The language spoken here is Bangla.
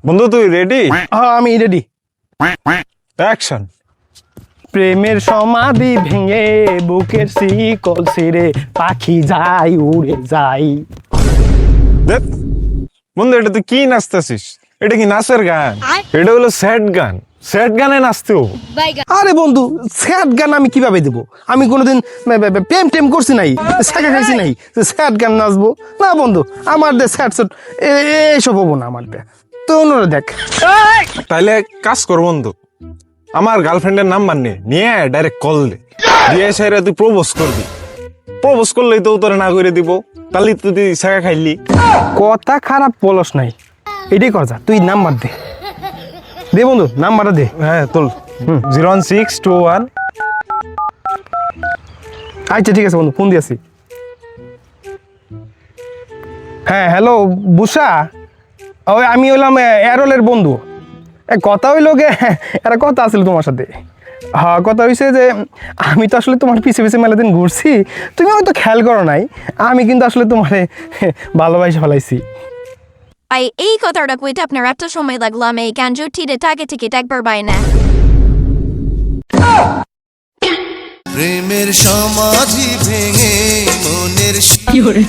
বন্ধু তুই রেডি? হ্যাঁ আমি রেডি। অ্যাকশন। প্রেমের সমাধি ভেঙে বুকের শিকল ছিঁড়ে পাখি যাই উড়ে যাই। দেখ বন্ধু, এটা তুই কি নাচতেছিস? এটা কি নাচের গান? এটা হলো স্যাড গান। স্যাড গানে নাচতে হবে। আরে বন্ধু, স্যাড গান আমি কিভাবে দেবো? আমি কোনোদিন প্রেম টেম করছি নাই, শাখা খাইছি নাই, স্যাড গান নাচবো না বন্ধু। আমার দে স্যাড স্যাড এইসব হবো না আমার দে। তো অন্যরা দেখ। তাইলে এক কাজ কর বন্ধু, আমার গার্লফ্রেন্ডের নাম্বার নিয়ে ডাইরেক্ট কল দে, দিয়ে সেরা তুই প্রপোজ করবি। প্রপোজ করলেই তো তোরে না করে দিব, তাহলে তুই শাখা খাইলি। কথা খারাপ বলস নাই, এটাই কর যা, তুই নাম্বার দে। দে বন্ধু নাম্বারটা দে। হ্যাঁ তোল 01621। আচ্ছা ঠিক আছে বন্ধু, ফোন দিয়েছি। হ্যাঁ হ্যালো বুসা, ওই আমি হইলাম এরলের বন্ধু। কথা হইল গে, একটা কথা আছিল তোমার সাথে। হ্যাঁ কথা হয়েছে যে আমি তো আসলে তোমার পিছে পিছে মেলা দিন ঘুরছি, তুমি হয়তো খেয়াল করো নাই, আমি কিন্তু আসলে তোমারে ভালোবাসে ফেলাইছি। ভাই এই কথাটা কইতে আপনার এত সময় লাগলো, আমি এই ক্যানজুটিতে টাকে টিকিট একবার পাই না। প্রেমের সমাধি ভেঙে মনের ছিড়ে